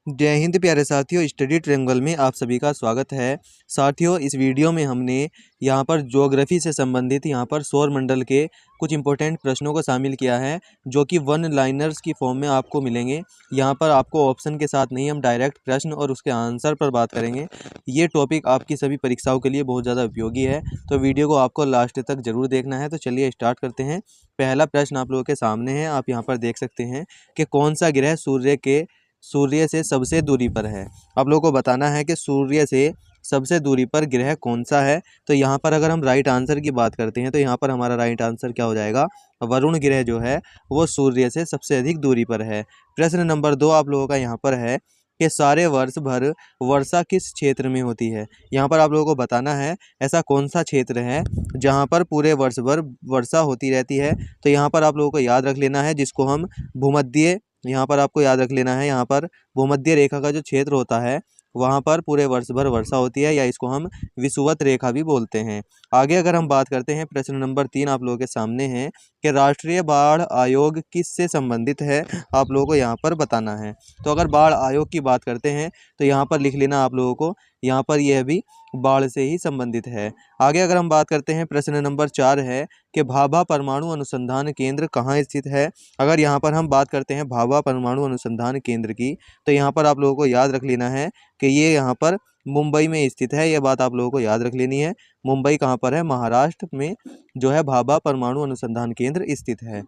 जय हिंद प्यारे साथियों, स्टडी ट्रायंगल में आप सभी का स्वागत है। साथियों, इस वीडियो में हमने यहाँ पर ज्योग्राफी से संबंधित यहाँ पर सौर मंडल के कुछ इंपॉर्टेंट प्रश्नों को शामिल किया है, जो कि वन लाइनर्स की फॉर्म में आपको मिलेंगे। यहाँ पर आपको ऑप्शन के साथ नहीं, हम डायरेक्ट प्रश्न और उसके आंसर पर बात करेंगे। ये टॉपिक आपकी सभी परीक्षाओं के लिए बहुत ज़्यादा उपयोगी है, तो वीडियो को आपको लास्ट तक जरूर देखना है। तो चलिए स्टार्ट करते हैं। पहला प्रश्न आप लोगों के सामने है, आप यहाँ पर देख सकते हैं कि कौन सा ग्रह सूर्य से सबसे दूरी पर है। आप लोगों को बताना है कि सूर्य से सबसे दूरी पर ग्रह कौन सा है। तो यहाँ पर अगर हम राइट आंसर की बात करते हैं तो यहाँ पर हमारा राइट आंसर क्या हो जाएगा, वरुण ग्रह जो है वो सूर्य से सबसे अधिक दूरी पर है। प्रश्न नंबर 2 आप लोगों का यहाँ पर है कि सारे वर्ष भर वर्षा किस क्षेत्र में होती है। यहाँ पर आप लोगों को बताना है ऐसा कौन सा क्षेत्र है जहाँ पर पूरे वर्ष भर वर्षा होती रहती है। तो यहाँ पर आप लोगों को याद रख लेना है, जिसको हम भूमध्य, यहाँ पर आपको याद रख लेना है, यहाँ पर भूमध्य रेखा का जो क्षेत्र होता है वहाँ पर पूरे वर्ष भर वर्षा होती है, या इसको हम विषुवत रेखा भी बोलते हैं। आगे अगर हम बात करते हैं, प्रश्न नंबर 3 आप लोगों के सामने है कि राष्ट्रीय बाढ़ आयोग किससे संबंधित है, आप लोगों को यहाँ पर बताना है। तो अगर बाढ़ आयोग की बात करते हैं तो यहाँ पर लिख लेना आप लोगों को, यहाँ पर यह भी बाढ़ से ही संबंधित है। आगे अगर हम बात करते हैं, प्रश्न नंबर 4 है कि भाभा परमाणु अनुसंधान केंद्र कहाँ स्थित है। अगर यहाँ पर हम बात करते हैं भाभा परमाणु अनुसंधान केंद्र की, तो यहाँ पर आप लोगों को याद रख लेना है कि ये यहाँ पर मुंबई में स्थित है। यह बात आप लोगों को याद रख लेनी है। मुंबई कहाँ पर है, महाराष्ट्र में जो है भाभा परमाणु अनुसंधान केंद्र स्थित है।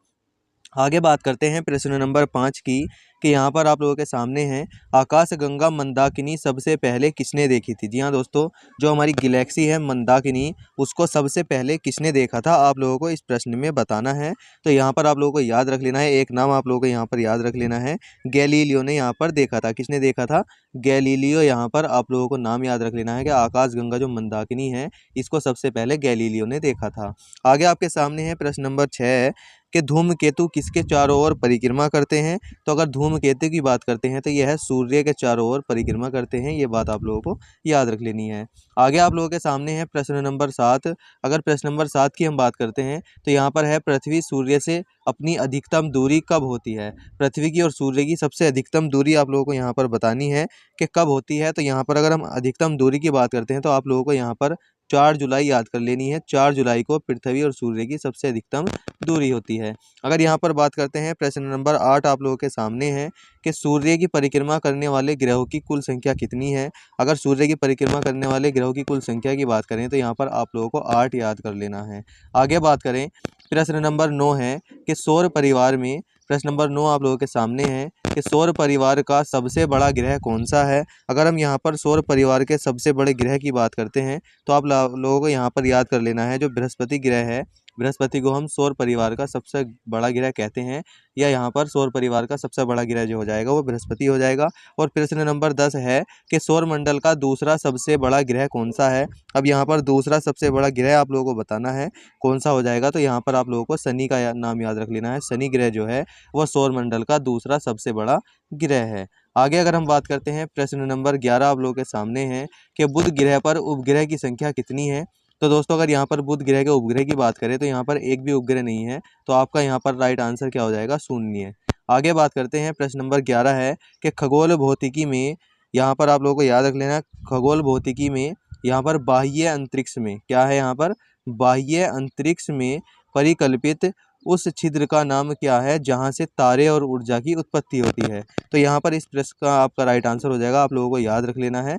आगे बात करते हैं प्रश्न नंबर 5 की, कि यहाँ पर आप लोगों के सामने है आकाशगंगा मंदाकिनी सबसे पहले किसने देखी थी। जी हाँ दोस्तों, जो हमारी गैलेक्सी है मंदाकिनी, उसको सबसे पहले किसने देखा था, आप लोगों को इस प्रश्न में बताना है। तो यहाँ पर आप लोगों को याद रख लेना है, एक नाम आप लोगों को यहाँ पर याद रख लेना है, गैलीलियो ने यहाँ पर देखा था। किसने देखा था, गैलीलियो। यहाँ पर आप लोगों को नाम याद रख लेना है कि आकाशगंगा जो मंदाकिनी है इसको सबसे पहले गैलीलियो ने देखा था। आगे आपके सामने है प्रश्न नंबर 6 कि धूमकेतु किसके चारों ओर परिक्रमा करते हैं। तो अगर धूमकेतु की बात करते हैं तो यह है सूर्य के चारों ओर परिक्रमा करते हैं, ये बात आप लोगों को याद रख लेनी है। आगे आप लोगों के सामने है प्रश्न नंबर 7। अगर प्रश्न नंबर 7 की हम बात करते हैं तो यहाँ पर है पृथ्वी सूर्य से अपनी अधिकतम दूरी कब होती है। पृथ्वी की और सूर्य की सबसे अधिकतम दूरी आप लोगों को यहाँ पर बतानी है कि कब होती है। तो यहाँ पर अगर हम अधिकतम दूरी की बात करते हैं तो आप लोगों को यहाँ पर 4 जुलाई याद कर लेनी है। 4 जुलाई को पृथ्वी और सूर्य की सबसे अधिकतम दूरी होती है। अगर यहाँ पर बात करते हैं, प्रश्न नंबर 8 आप लोगों के सामने है कि सूर्य की परिक्रमा करने वाले ग्रहों की कुल संख्या कितनी है। अगर सूर्य की परिक्रमा करने वाले ग्रहों की कुल संख्या की बात करें तो यहाँ पर आप लोगों को 8 याद कर लेना है। आगे बात करें, प्रश्न नंबर 9 है कि सौर परिवार में, प्रश्न नंबर 9 आप लोगों के सामने है कि सौर परिवार का सबसे बड़ा ग्रह कौन सा है। अगर हम यहाँ पर सौर परिवार के सबसे बड़े ग्रह की बात करते हैं तो आप लोगों को यहाँ पर याद कर लेना है, जो बृहस्पति ग्रह है, बृहस्पति को हम सौर परिवार का सबसे बड़ा ग्रह कहते हैं, या यहाँ पर सौर परिवार का सबसे बड़ा ग्रह जो हो जाएगा वो बृहस्पति हो जाएगा। और प्रश्न नंबर 10 है कि सौर मंडल का दूसरा सबसे बड़ा ग्रह कौन सा है। अब यहाँ पर दूसरा सबसे बड़ा ग्रह आप लोगों को बताना है कौन सा हो जाएगा। तो यहाँ पर आप लोगों को शनि का नाम याद रख लेना है। शनि ग्रह जो है वह सौर मंडल का दूसरा सबसे बड़ा ग्रह है। आगे अगर हम बात करते हैं, प्रश्न नंबर 11 आप लोगों के सामने है कि बुध ग्रह पर उपग्रह की संख्या कितनी है। तो दोस्तों, अगर यहाँ पर बुध ग्रह के उपग्रह की बात करें तो यहाँ पर एक भी उपग्रह नहीं है, तो आपका यहाँ पर राइट आंसर क्या हो जाएगा, शून्य। आगे बात करते हैं, प्रश्न नंबर 11 है कि खगोल भौतिकी में, यहाँ पर आप लोगों को याद रख लेना, खगोल भौतिकी में यहाँ पर बाह्य अंतरिक्ष में क्या है, यहाँ पर बाह्य अंतरिक्ष में परिकल्पित उस छिद्र का नाम क्या है जहाँ से तारे और ऊर्जा की उत्पत्ति होती है। तो यहाँ पर इस प्रश्न का आपका राइट आंसर हो जाएगा, आप लोगों को याद रख लेना है,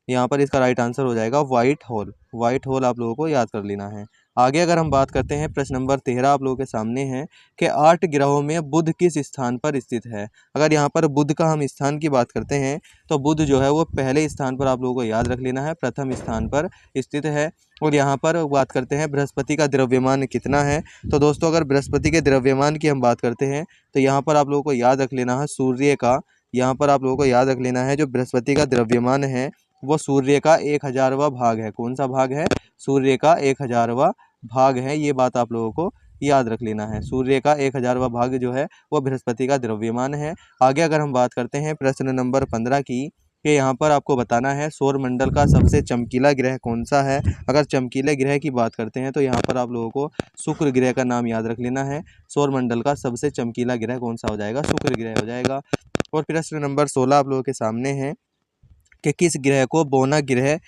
यहाँ पर इसका राइट आंसर हो जाएगा व्हाइट होल। व्हाइट होल आप लोगों को याद कर लेना है। आगे अगर हम बात करते हैं, प्रश्न नंबर 13 आप लोगों के सामने है कि 8 ग्रहों में बुध किस स्थान पर स्थित है। अगर यहाँ पर बुध का हम स्थान की बात करते हैं तो बुध जो है वो पहले स्थान पर आप लोगों को याद रख लेना है, प्रथम स्थान पर स्थित है। और यहाँ पर बात करते हैं बृहस्पति का द्रव्यमान कितना है। तो दोस्तों, अगर बृहस्पति के द्रव्यमान की हम बात करते हैं तो यहाँ पर आप लोगों को याद रख लेना है सूर्य का, यहाँ पर आप लोगों को याद रख लेना है जो बृहस्पति का द्रव्यमान है वो सूर्य का 1000वां भाग है। कौन सा भाग है, सूर्य का 1000वां भाग है। ये बात आप लोगों को याद रख लेना है, सूर्य का 1000वां भाग जो है वो बृहस्पति का द्रव्यमान है। आगे अगर हम बात करते हैं प्रश्न नंबर 15 की, कि यहाँ पर आपको बताना है सौर मंडल का सबसे चमकीला ग्रह कौन सा है। अगर चमकीले ग्रह की बात करते हैं तो यहाँ पर आप लोगों को शुक्र ग्रह का नाम याद रख लेना है। सौर मंडल का सबसे चमकीला ग्रह कौन सा हो जाएगा, शुक्र ग्रह हो जाएगा। और प्रश्न नंबर 16 आप लोगों के सामने है कि किस ग्रह को बोना ग्रह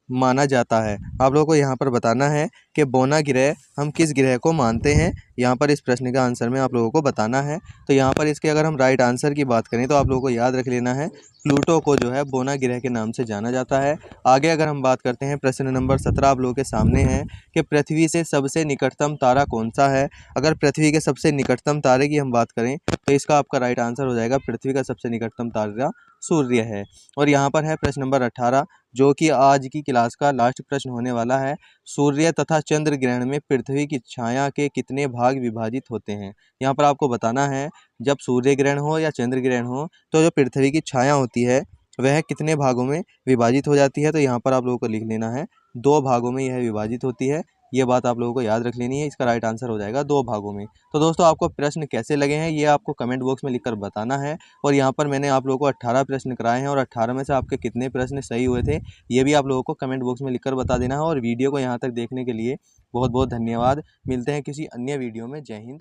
माना जाता है। आप लोगों को यहाँ पर बताना है कि बोना ग्रह हम किस ग्रह को मानते हैं। यहाँ पर इस प्रश्न का आंसर में आप लोगों को बताना है। तो यहाँ पर इसके अगर हम राइट आंसर की बात करें तो आप लोगों को याद रख लेना है प्लूटो को जो है बोना ग्रह के नाम से जाना जाता है। आगे अगर हम बात करते हैं प्रश्न नंबर 17 आप लोगों के सामने है कि पृथ्वी से सबसे निकटतम तारा कौन सा है। अगर पृथ्वी के सबसे निकटतम तारे की हम बात करें तो इसका आपका राइट आंसर हो जाएगा पृथ्वी का सबसे निकटतम तारा सूर्य है। और यहाँ पर है प्रश्न नंबर 18 जो कि आज की क्लास का लास्ट प्रश्न होने वाला है। सूर्य तथा चंद्र ग्रहण में पृथ्वी की छाया के कितने भाग विभाजित होते हैं। यहाँ पर आपको बताना है जब सूर्य ग्रहण हो या चंद्र ग्रहण हो तो जो पृथ्वी की छाया होती है वह कितने भागों में विभाजित हो जाती है। तो यहाँ पर आप लोगों को लिख लेना है 2 भागों में यह विभाजित होती है। ये बात आप लोगों को याद रख लेनी है। इसका राइट आंसर हो जाएगा 2 भागों में। तो दोस्तों आपको प्रश्न कैसे लगे हैं ये आपको कमेंट बॉक्स में लिखकर बताना है। और यहाँ पर मैंने आप लोगों को 18 प्रश्न कराए हैं और 18 में से आपके कितने प्रश्न सही हुए थे ये भी आप लोगों को कमेंट बॉक्स में लिखकर बता देना है। और वीडियो को यहाँ तक देखने के लिए बहुत बहुत धन्यवाद। मिलते हैं किसी अन्य वीडियो में। जय हिंद।